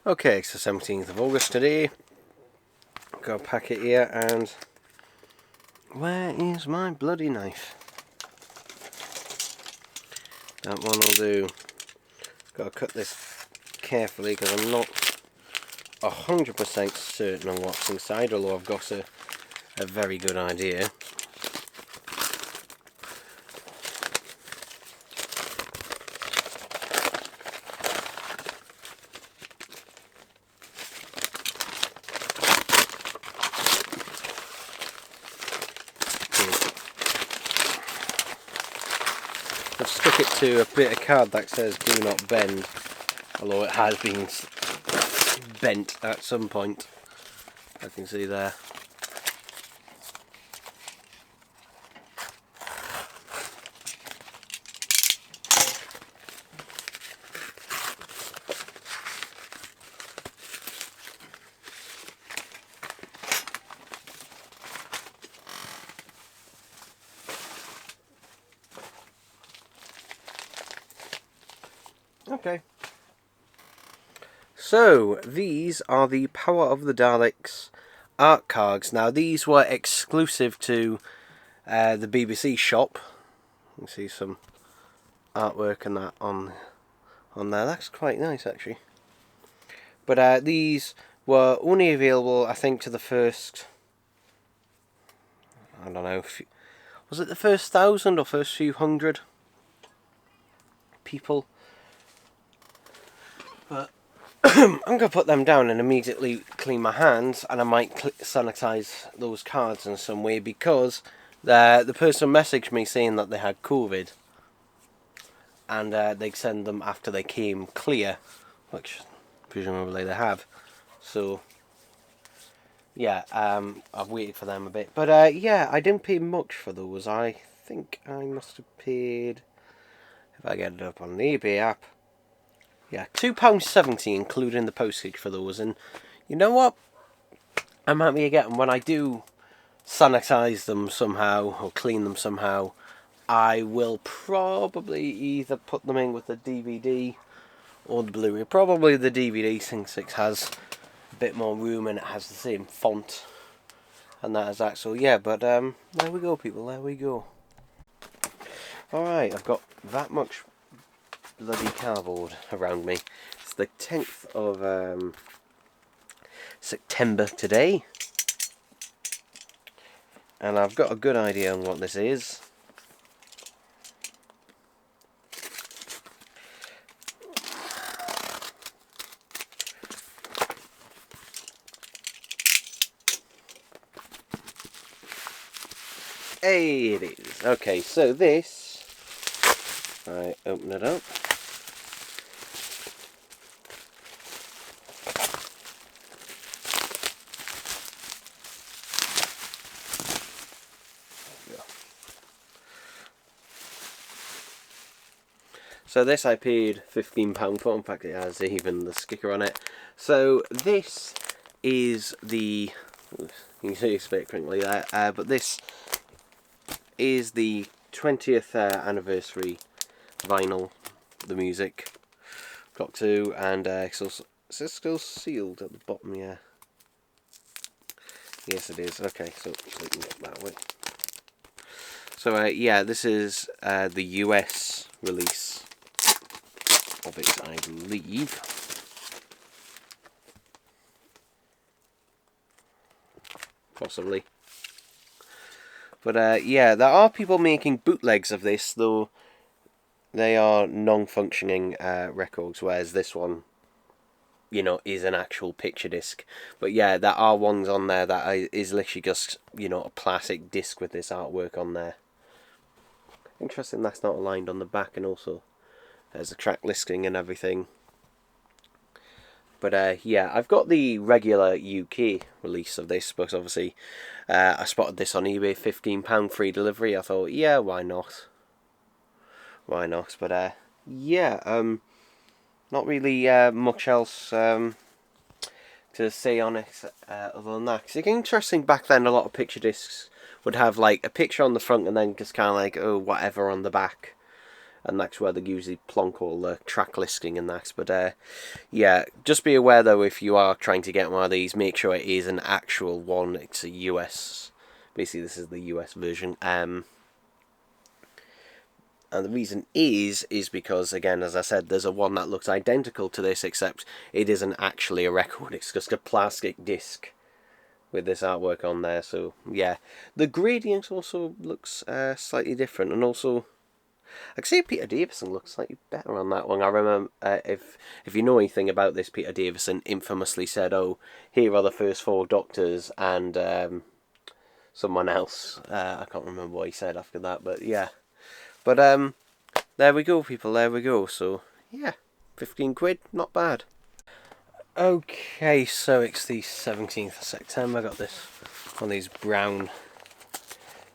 Okay, it's the 17th of August today. Got a packet here, and where is my bloody knife? That one will do. Got to cut this carefully because I'm not 100% certain on what's inside, although I've got a very good idea. I've stuck it to a bit of card that says "Do not bend," although it has been bent at some point. I can see there. Okay. So, these are the Power of the Daleks art cards. Now, these were exclusive to the BBC shop. You can see some artwork and that on there. That's quite nice, actually. But these were only available, I think, to the first... I don't know. Was it the first 1,000 or first few hundred people? But I'm going to put them down and immediately clean my hands, and I might sanitize those cards in some way, because the person messaged me saying that they had COVID, and they'd send them after they came clear, which presumably they have. So yeah, I've waited for them a bit. But yeah, I didn't pay much for those. I think I must have paid, if I get it up on the eBay app, yeah, £2.70 including the postage for those. And you know what? I'm happy to get them. When I do sanitize them somehow or clean them somehow, I will probably either put them in with the DVD or the Blu-ray. Probably the DVD, since it has a bit more room and it has the same font and that as that. So yeah, but there we go, people. There we go. Alright, I've got that much bloody cardboard around me. It's the 10th of September today, and I've got a good idea on what this is. Hey, it is. Okay, so this, I open it up. So this I paid £15 for. In fact, it has even the sticker on it. So this is the, you can see it's a bit crinkly there, but this is the 20th anniversary vinyl, the music. Got to, and is it still sealed at the bottom? Yeah. Yes, it is. Okay, so we can get that way. So yeah, this is the US release of it, I believe. Possibly. But yeah, there are people making bootlegs of this, though they are non-functioning records, whereas this one, you know, is an actual picture disc. But yeah, there are ones on there that is literally just, you know, a plastic disc with this artwork on there. Interesting that's not aligned on the back, and also there's a track listing and everything. But yeah, I've got the regular UK release of this, because obviously I spotted this on eBay, £15 free delivery. I thought, yeah, why not? Why not? But yeah, not really much else to say on it other than that. 'Cause it's interesting, back then a lot of picture discs would have like a picture on the front and then just kind of like, oh, whatever on the back. and that's where they usually plonk all the track listing and that. But yeah, just be aware though, if you are trying to get one of these, make sure it is an actual one. It's a US, basically this is the US version. And the reason is because, again, as I said, there's a one that looks identical to this, except it isn't actually a record. It's just a plastic disc with this artwork on there. So yeah, the gradient also looks slightly different, and also I can see Peter Davison looks slightly better on that one. I remember, if you know anything about this, Peter Davison infamously said, "Oh, here are the first 4 Doctors," and someone else. I can't remember what he said after that, but yeah. But there we go, people. There we go. So yeah, 15 quid, not bad. Okay, so it's the 17th of September. I got this one of these brown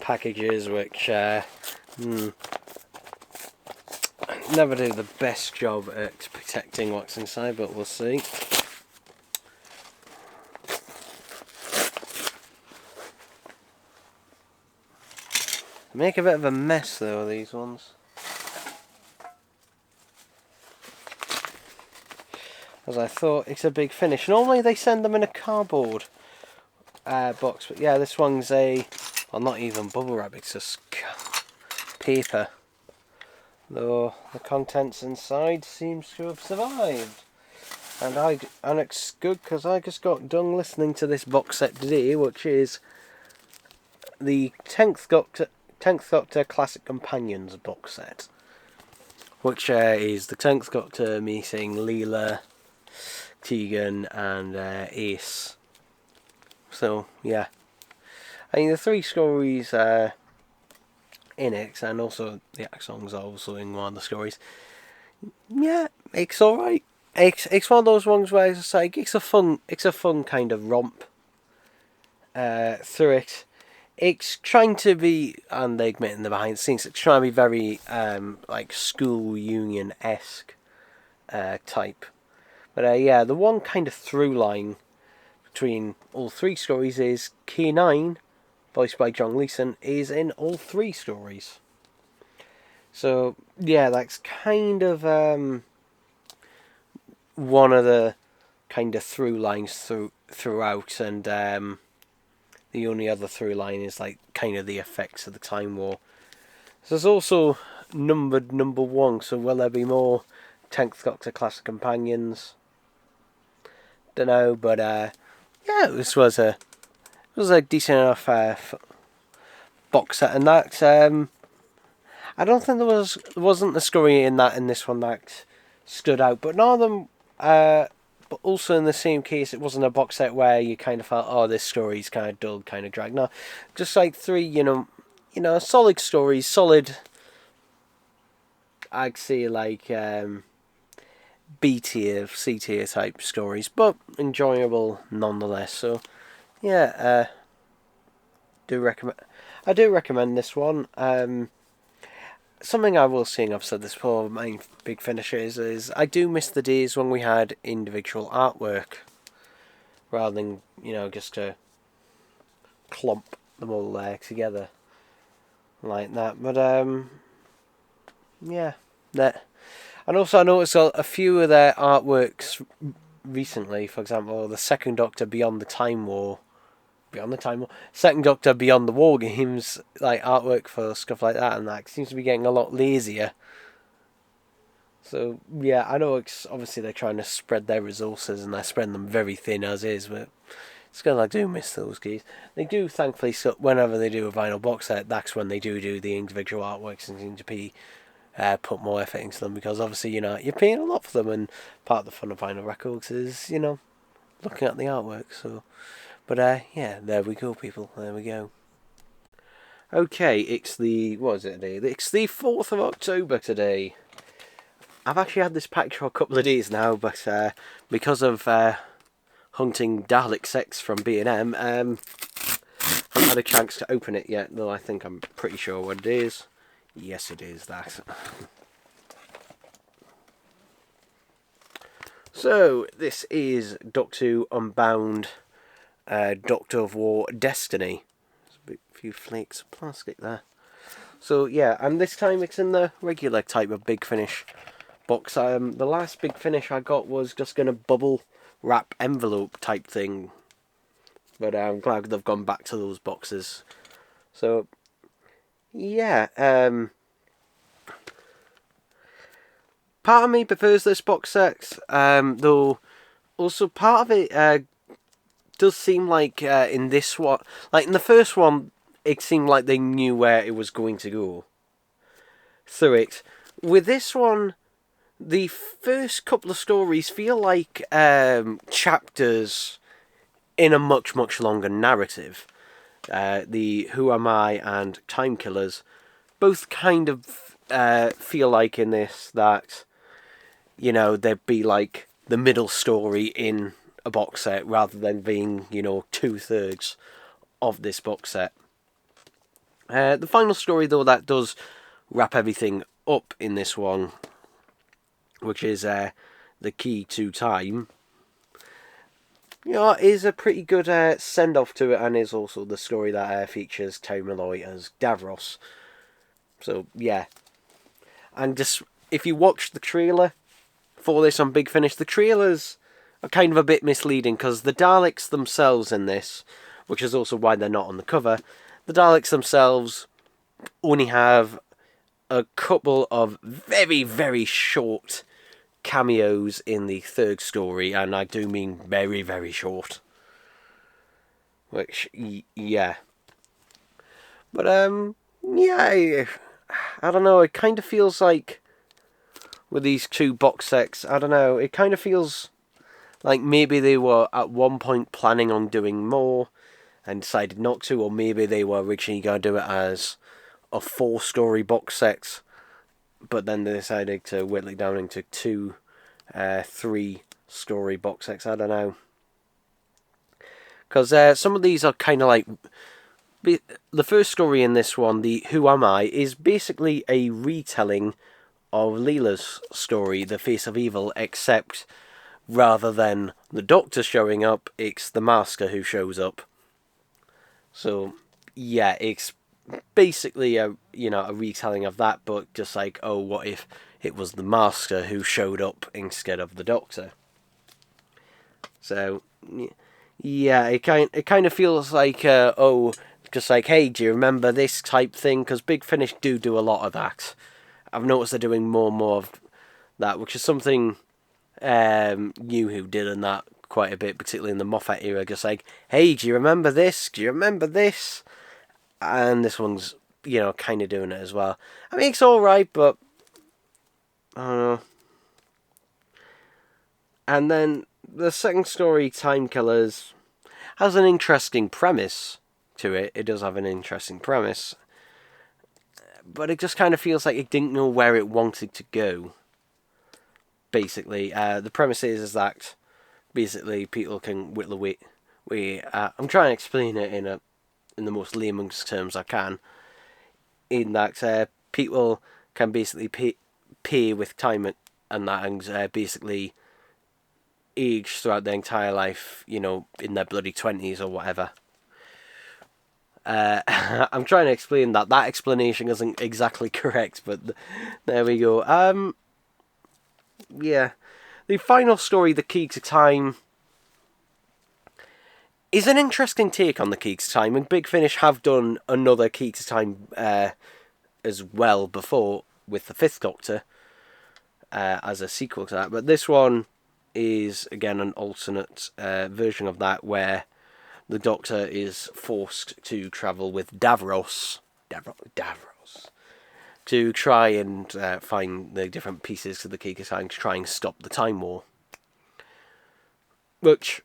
packages, which never do the best job at protecting what's inside, but we'll see. Make a bit of a mess though, these ones. As I thought, it's a big finish. Normally they send them in a cardboard box, but yeah, this one's well, not even bubble wrap, it's just paper. Though the contents inside seems to have survived. And it's good because I just got done listening to this box set today, which is the 10th Doctor Classic Companions box set. Which is the 10th Doctor meeting Leela, Tegan and Ace. So yeah, I mean the 3 stories in it, and also the songs are also in one of the stories. Yeah, it's alright. It's one of those ones where it's like it's a fun kind of romp through it. It's trying to be, and they admit in the behind the scenes, it's trying to be very like school union-esque type. But yeah, the one kind of through line between all 3 stories is K9, voiced by John Leeson, is in all 3 stories. So yeah, that's kind of one of the kind of through lines throughout, and the only other through line is like kind of the effects of the Time War. So there's also numbered number 1. So will there be more 10th Doctor Classic Companions? Don't know, but yeah, this was a decent enough box set, and that I don't think there wasn't a story in this one that stood out, but none of them. But also in the same case, it wasn't a box set where you kind of felt, oh, this story's kind of dull, kind of dragged. No, just like 3, solid stories, solid. I'd say like B tier, C tier type stories, but enjoyable nonetheless. So yeah, I do recommend this one. Something I will say, and I've said this before, my big finishes is I do miss the days when we had individual artwork rather than, just to clump them all together like that. But yeah, that. And also I noticed a few of their artworks recently, for example, the 2nd Doctor Beyond the Time War, 2nd Doctor Beyond the War Games, like artwork for stuff like that, and that seems to be getting a lot lazier. So yeah, I know it's obviously they're trying to spread their resources and they're spreading them very thin as is, but still I do miss those guys. They do, thankfully, so whenever they do a vinyl box set, that's when they do the individual artworks and seem to be put more effort into them, because obviously you're paying a lot for them, and part of the fun of vinyl records is looking at the artwork. So. But yeah, there we go, people. There we go. Okay, it's the today? It's the 4th of October today. I've actually had this package for a couple of days now, but because of hunting Dalek sex from B&M, I haven't had a chance to open it yet. Though I'm pretty sure what it is. Yes, it is that. So this is Doctor Who Unbound. Doctor of War Destiny. There's a few flakes of plastic there. So yeah, and this time it's in the regular type of Big Finish box. The last Big Finish I got was just in a bubble wrap envelope type thing, but I'm glad they've gone back to those boxes. So yeah, part of me prefers this box set, though also part of it does seem like in this one, like in the first one, it seemed like they knew where it was going to go through it. With this one, the first couple of stories feel like chapters in a much, much longer narrative. The Who Am I and Time Killers both kind of feel like in this that, you know, there'd be like the middle story in a box set rather than being, you know, 2/3 of this box set. The final story, though, that does wrap everything up in this one, which is The Key to Time, you know, is a pretty good send-off to it, and is also the story that features Terry Malloy as Davros. So, yeah. And just, if you watch the trailer for this on Big Finish, the trailers are kind of a bit misleading, because the Daleks themselves in this, which is also why they're not on the cover, the Daleks themselves only have a couple of very, very short cameos in the third story, and I do mean very, very short. Which, yeah. But, yeah, I don't know, it kind of feels like, with these two box sets, I don't know, it kind of feels like maybe they were at one point planning on doing more and decided not to, or maybe they were originally going to do it as a 4-story box set, but then they decided to whittle it down into 2, 3-story box sets. I don't know. Because some of these are kind of like... The first story in this one, the Who Am I, is basically a retelling of Leela's story, The Face of Evil, except rather than the Doctor showing up, it's the Master who shows up. So, yeah, it's basically a retelling of that, but just like, oh, what if it was the Master who showed up instead of the Doctor? So, yeah, it kind of feels like, just like, hey, do you remember this type thing? Because Big Finish do a lot of that. I've noticed they're doing more and more of that, which is something New Who did in that quite a bit, particularly in the Moffat era. Just like, hey, do you remember this? Do you remember this? And this one's, you know, kind of doing it as well. I mean, it's alright, but I don't know. And then the second story, Time Killers, has an interesting premise to it. It does have an interesting premise, but it just kind of feels like it didn't know where it wanted to go. Basically, the premise is that basically people can whittle away. I'm trying to explain it in the most layman's terms I can. In that people can basically pay with time and that, and basically age throughout their entire life, you know, in their bloody 20s or whatever. I'm trying to explain that. That explanation isn't exactly correct, but there we go. Yeah. The final story, The Key to Time, is an interesting take on The Key to Time, and Big Finish have done another Key to Time as well before with the Fifth Doctor as a sequel to that, but this one is again an alternate version of that, where the Doctor is forced to travel with Davros to try and find the different pieces to the Key to Time to try and stop the Time War, which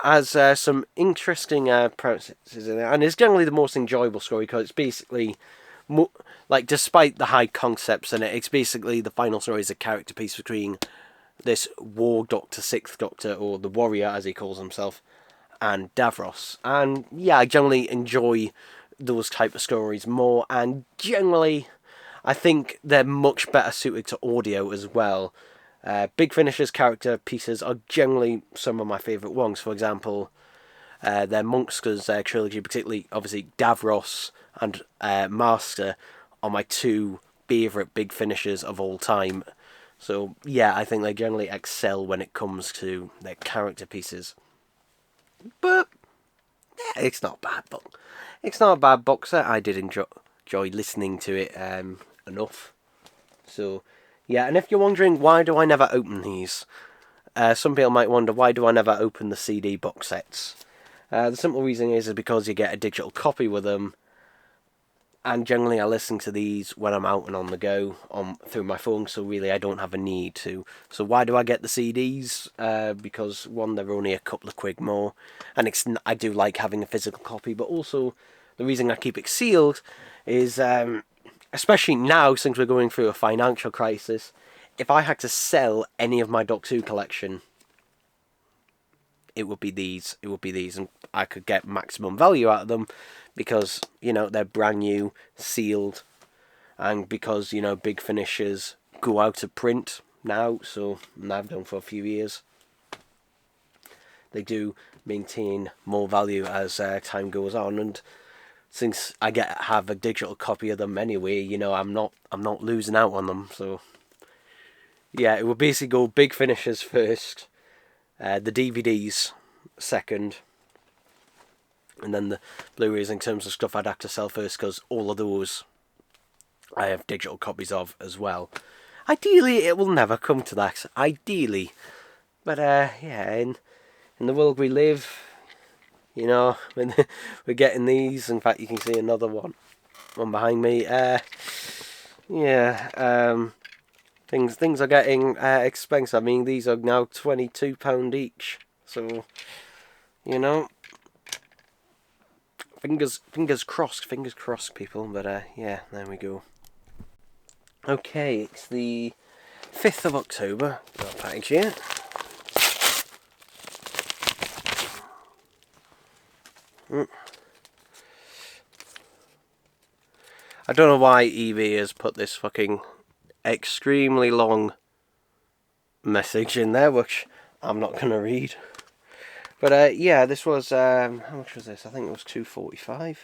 has some interesting premises in it, and is generally the most enjoyable story because it's basically, like, despite the high concepts in it, it's basically the final story is a character piece between this War Doctor, Sixth Doctor, or the Warrior as he calls himself, and Davros. And yeah, I generally enjoy those type of stories more, and generally I think they're much better suited to audio as well. Big Finish's character pieces are generally some of my favourite ones. For example, their Monsters trilogy, particularly obviously Davros and Master, are my two favourite big finishers of all time. So yeah, I think they generally excel when it comes to their character pieces. But yeah, it's not bad, but it's not a bad box set. I did enjoy listening to it enough. So yeah, and if you're wondering why do I never open these, some people might wonder why do I never open the CD box sets. The simple reason is because you get a digital copy with them, and generally I listen to these when I'm out and on the go through my phone, so really I don't have a need to. So why do I get the CDs? Because one, they're only a couple of quid more, and I do like having a physical copy, but also the reason I keep it sealed is, especially now since we're going through a financial crisis, if I had to sell any of my Doctor Who collection, it would be these. And I could get maximum value out of them because, you know, they're brand new, sealed, and because, you know, big finishers go out of print now, so, and I've done for a few years, they do maintain more value as time goes on. And since I have a digital copy of them anyway, you know, I'm not losing out on them. So yeah, it would basically go big finishers first, the DVDs second, and then the Blu-rays in terms of stuff I'd have to sell first, because all of those I have digital copies of as well. Ideally, it will never come to that. Ideally, but yeah, in the world we live, you know, when we're getting these. In fact, you can see another one behind me. Yeah, things are getting expensive. I mean, these are now £22 each. So, you know, fingers crossed, people. But yeah, there we go. Okay, it's the 5th of October. Got a package here. I don't know why eBay has put this fucking extremely long message in there, which I'm not going to read. But yeah, this was, how much was this? I think it was £2.45.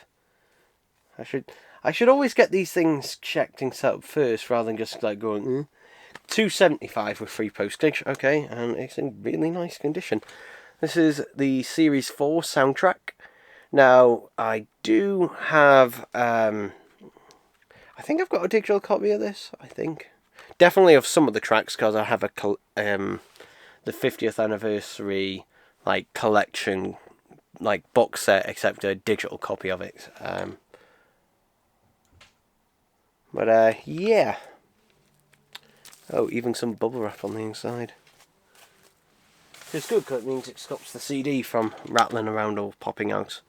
I should always get these things checked and set up first, rather than just like going, £2.75 with free postage. Okay, and it's in really nice condition. This is the Series 4 soundtrack. Now, I do have, I think I've got a digital copy of this, I think. Definitely of some of the tracks, because I have the 50th anniversary, like, collection, like, box set, except a digital copy of it. But yeah. Oh, even some bubble wrap on the inside. It's good, because it means it stops the CD from rattling around or popping out.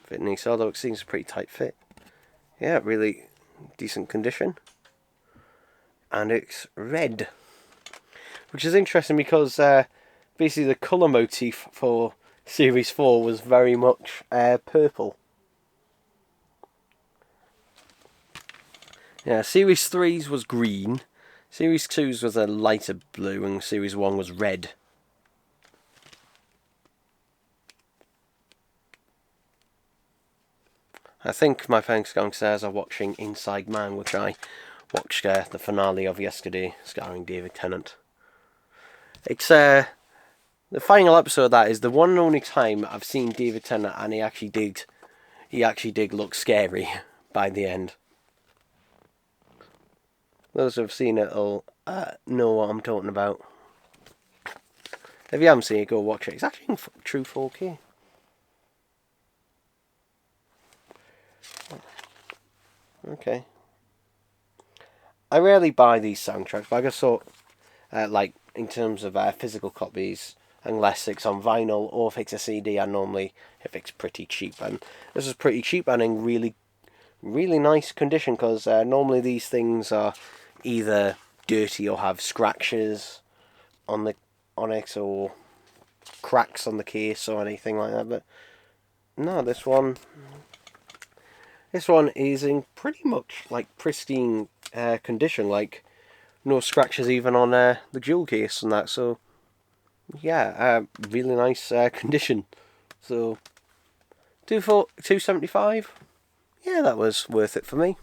Fit nice, although it seems a pretty tight fit. Yeah, really decent condition. And it's red, which is interesting because basically the colour motif for Series 4 was very much purple. Yeah, Series 3's was green, Series 2's was a lighter blue, and Series 1 was red. I think my parents downstairs are watching Inside Man, which I watched the finale of yesterday, starring David Tennant. It's the final episode of that is the one and only time I've seen David Tennant, and he actually did look scary by the end. Those who have seen it will know what I'm talking about. If you haven't seen it, go watch it. It's actually in true 4K. Okay. I rarely buy these soundtracks, but I just thought, like, in terms of physical copies, unless it's on vinyl or if it's a CD, I normally, if it's pretty cheap. And this is pretty cheap and in really, really nice condition, because normally these things are either dirty or have scratches on it, or cracks on the case or anything like that. But no, this one is in pretty much like pristine condition, like no scratches even on the jewel case and that. So yeah, really nice condition. So £2.75, yeah, that was worth it for me.